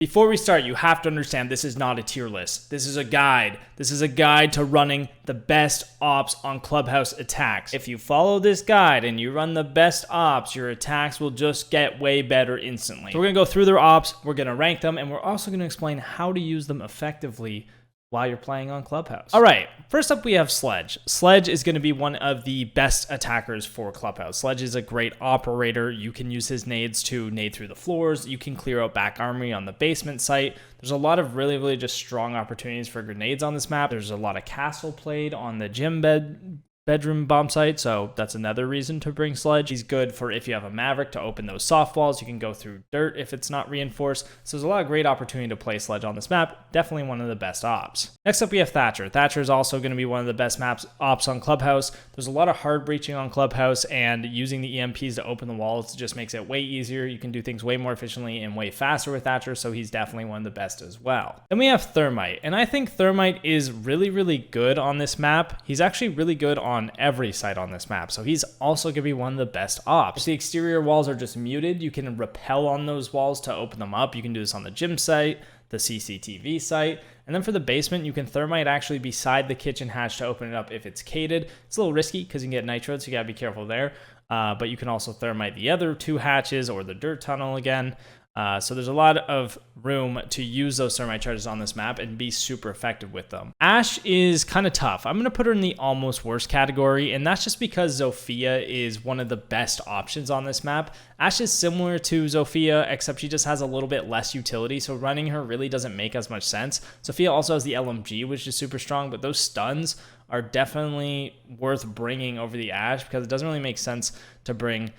Before we start, you have to understand this is not a tier list. This is a guide. This is a guide to running the best ops on Clubhouse attacks. If you follow this guide and you run the best ops, your attacks will just get way better instantly. So we're going to go through their ops, we're going to rank them, and we're also going to explain how to use them effectively while you're playing on Clubhouse. All right, first up we have Sledge. Sledge is going to be one of the best attackers for Clubhouse. Sledge is a great operator. You can use his nades to nade through the floors. You can clear out back armory on the basement site. There's a lot of really just strong opportunities for grenades on this map. There's a lot of castle played on the gym bedroom bomb site, so that's another reason to bring Sledge. He's good for if you have a Maverick to open those soft walls. You can go through dirt if it's not reinforced. So there's a lot of great opportunity to play Sledge on this map. Definitely one of the best ops. Next up we have Thatcher. Thatcher is also going to be one of the best ops on Clubhouse. There's a lot of hard breaching on Clubhouse, and using the EMPs to open the walls just makes it way easier. You can do things way more efficiently and way faster with Thatcher, so he's definitely one of the best as well. Then we have Thermite, and I think Thermite is really good on this map. He's actually really good on every site on this map, so he's also going to be one of the best ops. If the exterior walls are just muted, you can rappel on those walls to open them up. You can do this on the gym site, the CCTV site, and then for the basement, you can Thermite actually beside the kitchen hatch to open it up if it's cated. It's a little risky because you can get nitro, so you gotta be careful there, but you can also Thermite the other two hatches or the dirt tunnel again. So there's a lot of room to use those Thermite charges on this map and be super effective with them. Ashe is kind of tough. I'm going to put her in the almost worst category, and that's just because Zofia is one of the best options on this map. Ashe is similar to Zofia, except she just has a little bit less utility, so running her really doesn't make as much sense. Zofia also has the LMG, which is super strong, but those stuns are definitely worth bringing over the Ashe because it doesn't really make sense to bring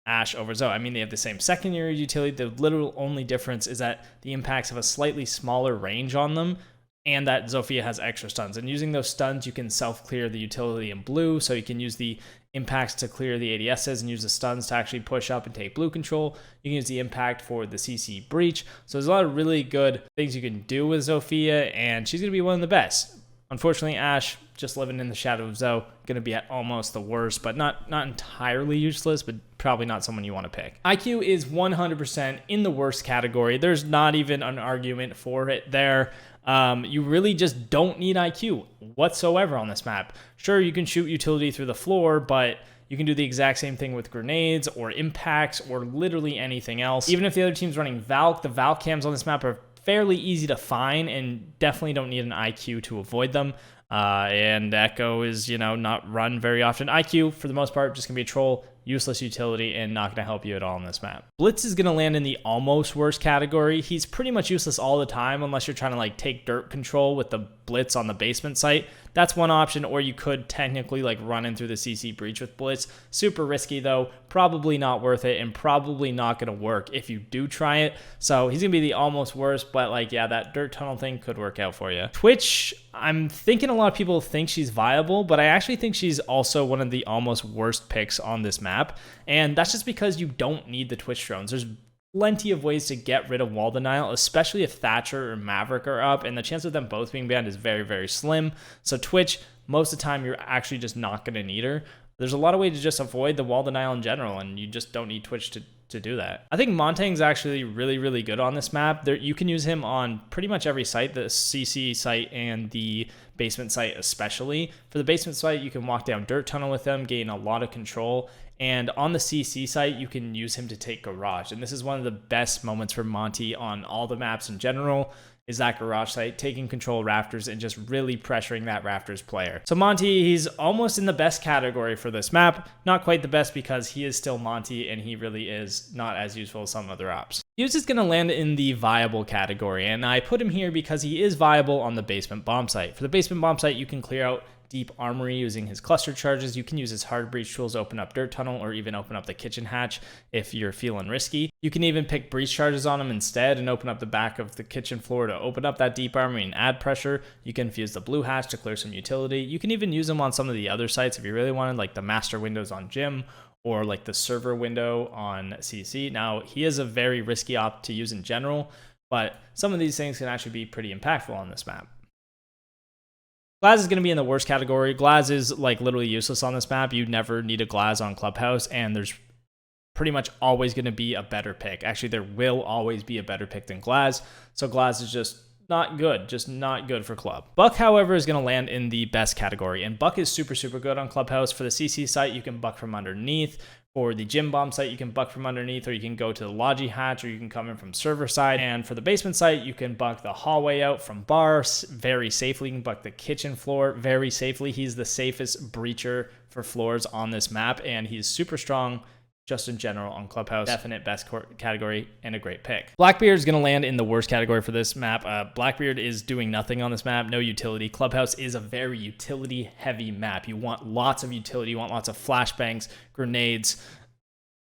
Ashe over Zoe. I mean, they have the same secondary utility. The literal only difference is that the impacts have a slightly smaller range on them, and that Zofia has extra stuns. And using those stuns, you can self-clear the utility in blue, so you can use the impacts to clear the ADSs and use the stuns to actually push up and take blue control. You can use the impact for the CC breach. So there's a lot of really good things you can do with Zofia, and she's going to be one of the best. Unfortunately, Ashe, just living in the shadow of Zoe, going to be at almost the worst, but not entirely useless, but probably not someone you want to pick. IQ is 100% in the worst category. There's not even an argument for it there. You really just don't need IQ whatsoever on this map. Sure, you can shoot utility through the floor, but you can do the exact same thing with grenades or impacts or literally anything else. Even if the other team's running Valk, the Valk cams on this map are fairly easy to find and definitely don't need an IQ to avoid them. And Echo is, not run very often. IQ, for the most part, just gonna be a troll, useless utility, and not gonna help you at all on this map. Blitz is gonna land in the almost worst category. He's pretty much useless all the time unless you're trying to take dirt control with the Blitz on the basement site. That's one option, or you could technically run in through the CC breach with Blitz. Super risky though, probably not worth it, and probably not gonna work if you do try it. So he's gonna be the almost worst, but yeah, that dirt tunnel thing could work out for you. Twitch, I'm thinking a lot of people think she's viable, but I actually think she's also one of the almost worst picks on this map. And that's just because you don't need the Twitch drones. There's plenty of ways to get rid of wall denial, especially if Thatcher or Maverick are up, and the chance of them both being banned is very slim. So Twitch, most of the time, you're actually just not going to need her. There's a lot of ways to just avoid the wall denial in general, and you just don't need Twitch to do that. I think Montagne's actually really good on this map. You can use him on pretty much every site, the CC site and the basement site especially. For the basement site, you can walk down dirt tunnel with him, gain a lot of control. And on the CC site, you can use him to take garage. And this is one of the best moments for Monty on all the maps in general, is that garage site, taking control of Rafters and just really pressuring that Rafters player. So Monty, he's almost in the best category for this map. Not quite the best because he is still Monty and he really is not as useful as some other ops. Fuze is going to land in the viable category, and I put him here because he is viable on the basement bomb site. For the basement bomb site, you can clear out deep armory using his cluster charges. You can use his hard breach tools to open up dirt tunnel or even open up the kitchen hatch if you're feeling risky. You can even pick breach charges on him instead and open up the back of the kitchen floor to open up that deep armory and add pressure. You can fuse the blue hatch to clear some utility. You can even use them on some of the other sites if you really wanted, like the master windows on gym or like the server window on CC. Now, he is a very risky op to use in general, but some of these things can actually be pretty impactful on this map. Glaz is going to be in the worst category. Glaz is literally useless on this map. You never need a Glaz on Clubhouse, and there's pretty much always going to be a better pick. Actually, there will always be a better pick than Glaz. So Glaz is just not good, just not good for Club. Buck, however, is going to land in the best category, and Buck is super, super good on Clubhouse. For the CC site, you can buck from underneath. For the gym bomb site, you can buck from underneath, or you can go to the Logi hatch, or you can come in from server side. And for the basement site, you can buck the hallway out from bar very safely. You can buck the kitchen floor very safely. He's the safest breacher for floors on this map, and he's super strong just in general on Clubhouse. Definite best category and a great pick. Blackbeard is going to land in the worst category for this map. Blackbeard is doing nothing on this map, no utility. Clubhouse is a very utility heavy map. You want lots of utility, you want lots of flashbangs, grenades,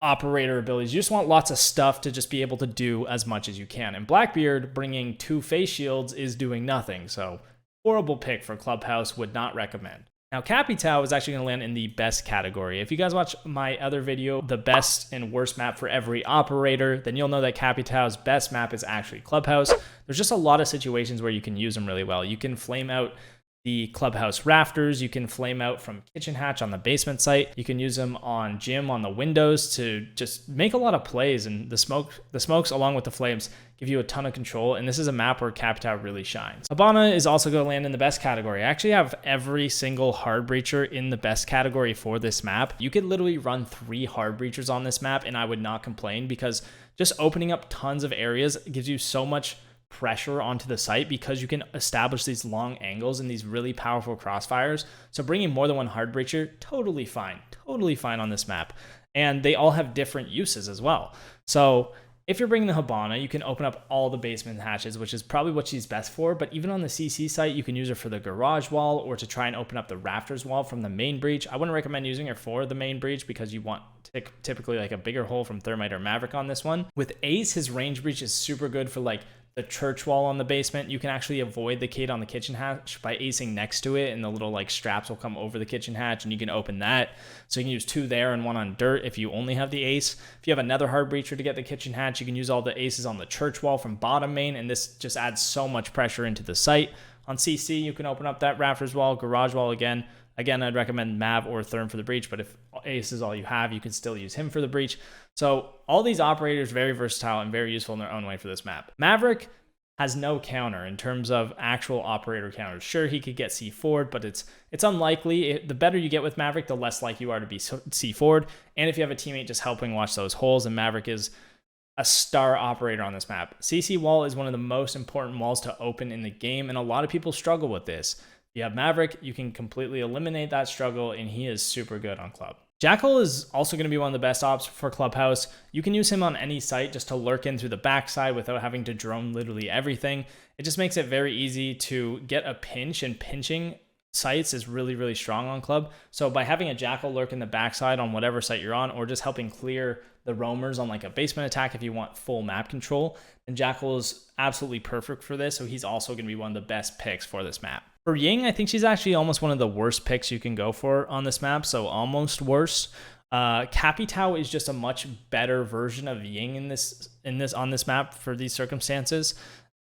operator abilities. You just want lots of stuff to just be able to do as much as you can. And Blackbeard bringing 2 face shields is doing nothing. So horrible pick for Clubhouse, would not recommend. Now, Capitao is actually going to land in the best category. If you guys watch my other video, the best and worst map for every operator, then you'll know that Capitao's best map is actually Clubhouse. There's just a lot of situations where you can use them really well. You can flame out the Clubhouse rafters, you can flame out from kitchen hatch on the basement site, you can use them on gym on the windows to just make a lot of plays, and the smokes along with the flames give you a ton of control, and this is a map where Capitao really shines. Hibana is also going to land in the best category. I actually have every single hard breacher in the best category for this map. You could literally run 3 hard breachers on this map and I would not complain, because just opening up tons of areas gives you so much pressure onto the site, because you can establish these long angles and these really powerful crossfires. So bringing more than 1 hard breacher, totally fine on this map. And they all have different uses as well. So if you're bringing the Hibana, you can open up all the basement hatches, which is probably what she's best for. But even on the CC site, you can use her for the garage wall, or to try and open up the rafters wall from the main breach. I wouldn't recommend using her for the main breach, because you want typically like a bigger hole from Thermite or Maverick on this one. With Ace, his range breach is super good for like the church wall on the basement. You can actually avoid the Kate on the kitchen hatch by acing next to it, and the little like straps will come over the kitchen hatch and you can open that. So you can use 2 there and 1 on dirt if you only have the ace. If you have another hard breacher to get the kitchen hatch, you can use all the aces on the church wall from bottom main, and this just adds so much pressure into the site. On CC, you can open up that rafters wall, garage wall again. Again, I'd recommend Mav or Therm for the breach, but if Ace is all you have, you can still use him for the breach. So all these operators very versatile and very useful in their own way for this map. Maverick has no counter in terms of actual operator counters. Sure, he could get C forward, but it's unlikely. The better you get with Maverick, the less likely you are to be C forward. And if you have a teammate just helping watch those holes, and Maverick is a star operator on this map. CC wall is one of the most important walls to open in the game, and a lot of people struggle with this. If you have Maverick, you can completely eliminate that struggle, and he is super good on Club. Jackal is also going to be one of the best ops for Clubhouse. You can use him on any site just to lurk in through the backside without having to drone literally everything. It just makes it very easy to get a pinch, and pinching sites is really, really strong on Club. So by having a Jackal lurk in the backside on whatever site you're on, or just helping clear the roamers on like a basement attack if you want full map control, then Jackal is absolutely perfect for this. So he's also going to be one of the best picks for this map. For Ying, I think she's actually almost one of the worst picks you can go for on this map, so almost worse. Capitao is just a much better version of Ying on this map for these circumstances.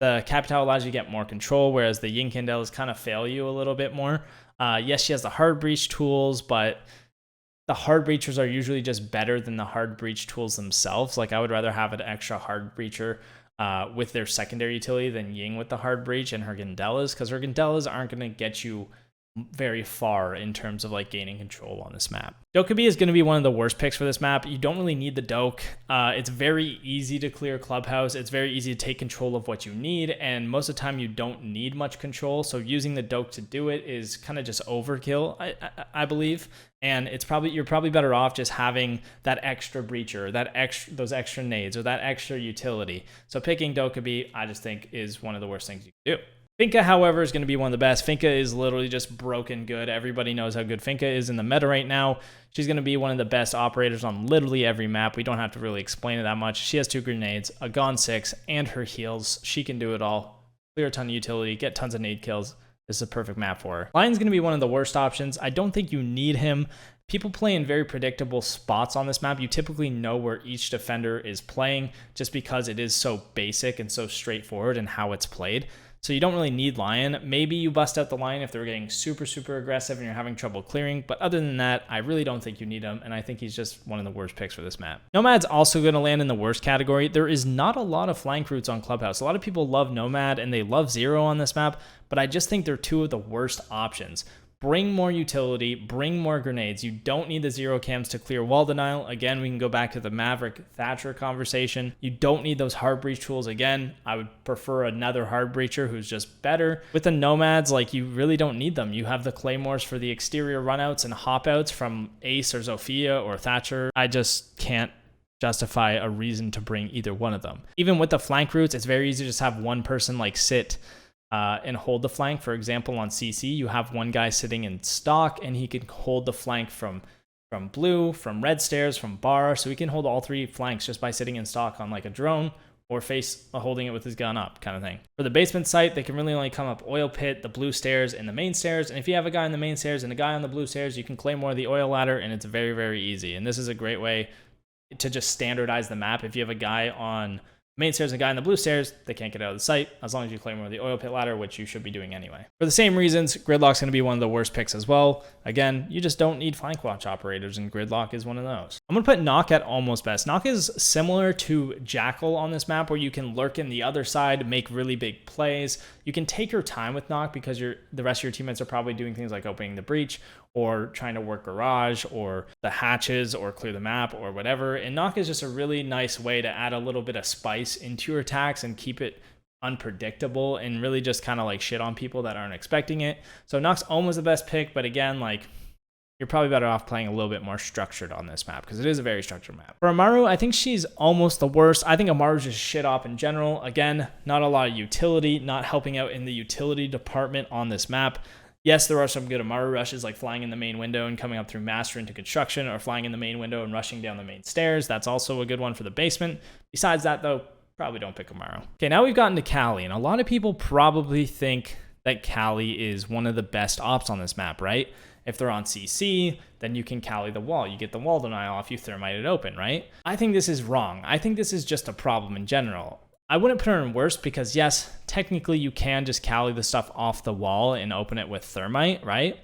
The Capitao allows you to get more control, whereas the Ying Candelas kind of fail you a little bit more. Yes, she has the hard breach tools, but the hard breachers are usually just better than the hard breach tools themselves. Like, I would rather have an extra hard breacher with their secondary utility than Ying with the hard breach and her Gandelas, because her Gandelas aren't going to get you very far in terms of like gaining control on this map. Dokkabie is going to be one of the worst picks for this map. You don't really need the Dokk. It's very easy to clear Clubhouse. It's very easy to take control of what you need, and most of the time you don't need much control. So using the Dokk to do it is kind of just overkill, I believe. And you're probably better off just having that extra breacher, those extra nades, or that extra utility. So picking Dokkabie, I just think, is one of the worst things you can do. Finka, however, is going to be one of the best. Finka is literally just broken good. Everybody knows how good Finka is in the meta right now. She's going to be one of the best operators on literally every map. We don't have to really explain it that much. She has 2 grenades, a Gone 6, and her heals. She can do it all. Clear a ton of utility, get tons of nade kills. This is a perfect map for her. Lion's going to be one of the worst options. I don't think you need him. People play in very predictable spots on this map. You typically know where each defender is playing just because it is so basic and so straightforward in how it's played. So you don't really need Lion. Maybe you bust out the Lion if they're getting super, super aggressive and you're having trouble clearing. But other than that, I really don't think you need him. And I think he's just one of the worst picks for this map. Nomad's also going to land in the worst category. There is not a lot of flank routes on Clubhouse. A lot of people love Nomad and they love Zero on this map, but I just think they're two of the worst options. Bring more utility, bring more grenades. You don't need the zero cams to clear wall denial. Again, we can go back to the Maverick Thatcher conversation. You don't need those hard breach tools. Again, I would prefer another hard breacher who's just better. With the Nomads, like, you really don't need them. You have the Claymores for the exterior runouts and hopouts from Ace or Zofia or Thatcher. I just can't justify a reason to bring either one of them. Even with the flank routes, it's very easy to just have one person like sit and hold the flank. For example, on CC, you have one guy sitting in stock and he can hold the flank from blue, from red stairs, from bar. So he can hold all three flanks just by sitting in stock on like a drone or holding it with his gun up kind of thing. For the basement site, they can really only come up oil pit, the blue stairs, and the main stairs. And if you have a guy in the main stairs and a guy on the blue stairs, you can claim more of the oil ladder, and it's very, very easy. And this is a great way to just standardize the map. If you have a guy on main stairs and a guy in the blue stairs, they can't get out of the site as long as you claim more of the oil pit ladder, which you should be doing anyway. For the same reasons, Gridlock's going to be one of the worst picks as well. Again, you just don't need flank watch operators, and Gridlock is one of those. I'm going to put Nokk at almost best. Nokk is similar to Jackal on this map, where you can lurk in the other side, make really big plays. You can take your time with Nokk because the rest of your teammates are probably doing things like opening the breach or trying to work garage or the hatches or clear the map or whatever. And Nokk is just a really nice way to add a little bit of spice into your attacks and keep it unpredictable and really just kind of like shit on people that aren't expecting it. So Nokk's almost the best pick, but again, like, you're probably better off playing a little bit more structured on this map because it is a very structured map. For Amaru, I think she's almost the worst. I think Amaru's just shit op in general. Again, not a lot of utility, not helping out in the utility department on this map. Yes, there are some good Amaru rushes, like flying in the main window and coming up through master into construction, or flying in the main window and rushing down the main stairs. That's also a good one for the basement. Besides that, though, probably don't pick Amaru. Okay, now we've gotten to Kali, and a lot of people probably think that Kali is one of the best ops on this map, right? If they're on CC, then you can Kali the wall. You get the wall denial off, you thermite it open, right? I think this is wrong. I think this is just a problem in general. I wouldn't put her in worst because, yes, technically you can just Kali the stuff off the wall and open it with thermite, right?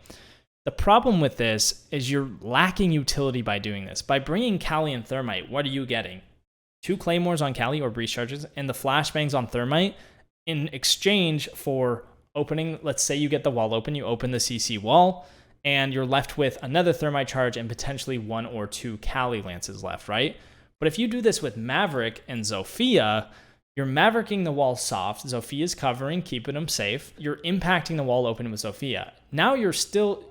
The problem with this is you're lacking utility by doing this. By bringing Kali and thermite, what are you getting? 2 claymores on Kali or breach charges and the flashbangs on thermite in exchange for opening. Let's say you get the wall open, you open the CC wall, and you're left with another thermite charge and potentially 1 or 2 Kali lances left, right? But if you do this with Maverick and Zofia, you're Mavericking the wall soft. Zofia's covering, keeping them safe. You're impacting the wall open with Zofia. Now you still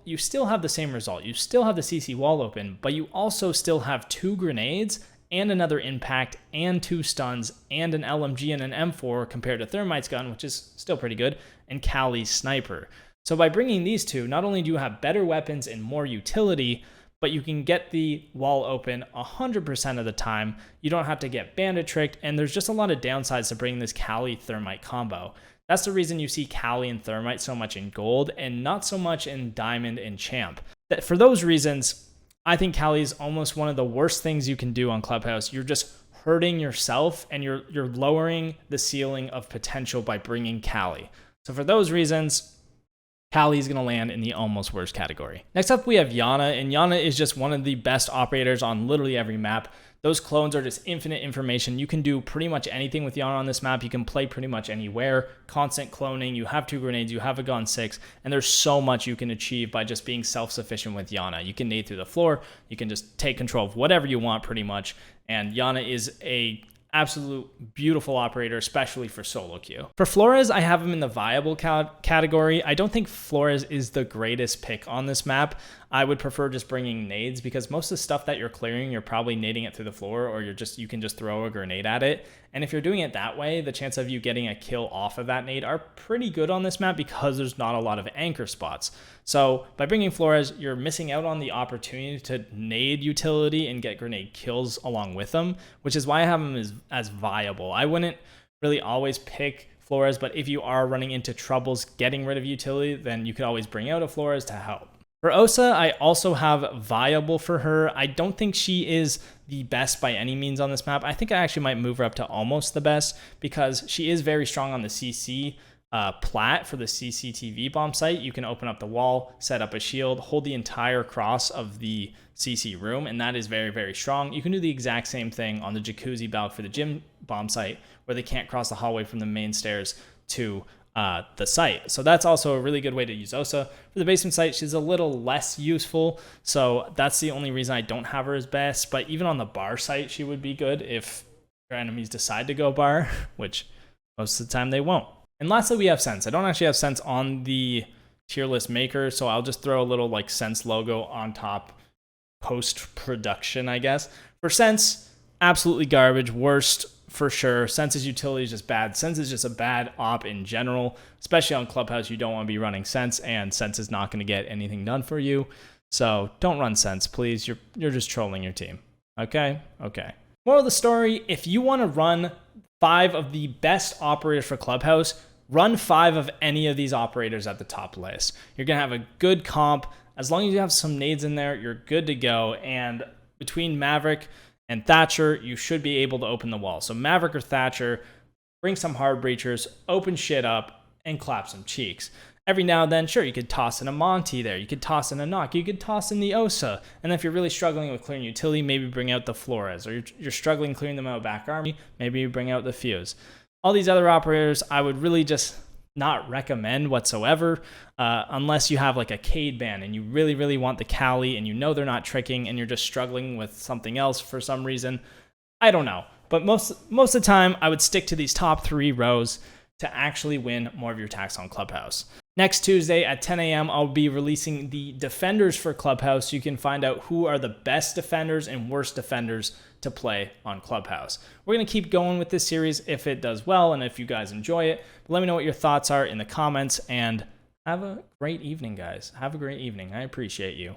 have the same result. You still have the CC wall open, but you also still have 2 grenades and another impact and 2 stuns and an LMG and an M4 compared to Thermite's gun, which is still pretty good, and Kali's sniper. So by bringing these 2, not only do you have better weapons and more utility, but you can get the wall open 100% of the time. You don't have to get bandit tricked, and there's just a lot of downsides to bringing this Kali Thermite combo. That's the reason you see Kali and Thermite so much in gold and not so much in diamond and champ. For those reasons, I think Kali is almost one of the worst things you can do on Clubhouse. You're just hurting yourself and you're lowering the ceiling of potential by bringing Kali. So for those reasons, Kali is going to land in the almost worst category. Next up, we have Iana, and Iana is just one of the best operators on literally every map. Those clones are just infinite information. You can do pretty much anything with Iana on this map. You can play pretty much anywhere. Constant cloning, you have 2 grenades, you have a gun 6, and there's so much you can achieve by just being self-sufficient with Iana. You can nade through the floor, you can just take control of whatever you want pretty much, and Iana is a absolute beautiful operator, especially for solo queue. For Flores, I have him in the viable category. I don't think Flores is the greatest pick on this map. I would prefer just bringing nades because most of the stuff that you're clearing, you're probably nading it through the floor, or you can just throw a grenade at it. And if you're doing it that way, the chance of you getting a kill off of that nade are pretty good on this map because there's not a lot of anchor spots. So by bringing Flores, you're missing out on the opportunity to nade utility and get grenade kills along with them, which is why I have him as viable. I wouldn't really always pick Flores, but if you are running into troubles getting rid of utility, then you could always bring out a Flores to help. For Osa, I also have viable for her. I don't think she is the best by any means on this map. I think I actually might move her up to almost the best because she is very strong on the CC plat for the CCTV bomb site, you can open up the wall, set up a shield, hold the entire cross of the CC room, and that is very, very strong. You can do the exact same thing on the jacuzzi balk for the gym bomb site, where they can't cross the hallway from the main stairs to the site. So that's also a really good way to use Osa. For the basement site, she's a little less useful, so that's the only reason I don't have her as best. But even on the bar site, she would be good if your enemies decide to go bar, which most of the time they won't. And lastly, we have Sens. I don't actually have Sens on the tier list maker, so I'll just throw a little like Sens logo on top post-production, I guess. For Sens, absolutely garbage, worst for sure. Sens's utility is just bad. Sens is just a bad op in general, especially on Clubhouse. You don't want to be running Sens, and Sens is not going to get anything done for you. So don't run Sens, please. You're just trolling your team. Okay? Okay. Moral of the story, if you want to run 5 of the best operators for Clubhouse, run 5 of any of these operators at the top list. You're going to have a good comp. As long as you have some nades in there, you're good to go. And between Maverick and Thatcher, you should be able to open the wall. So Maverick or Thatcher, bring some hard breachers, open shit up, and clap some cheeks. Every now and then, sure, you could toss in a Monty there. You could toss in a Nokk. You could toss in the Osa. And if you're really struggling with clearing utility, maybe bring out the Flores. Or you're struggling clearing them out back army, maybe you bring out the Fuze. All these other operators, I would really just not recommend whatsoever, unless you have like a Cade ban and you really, really want the Cali and you know they're not tricking and you're just struggling with something else for some reason. I don't know. But most of the time, I would stick to these top 3 rows to actually win more of your attacks on Clubhouse. Next Tuesday at 10 a.m., I'll be releasing the defenders for Clubhouse. You can find out who are the best defenders and worst defenders to play on Clubhouse. We're going to keep going with this series if it does well and if you guys enjoy it. But let me know what your thoughts are in the comments, and have a great evening, guys. Have a great evening. I appreciate you.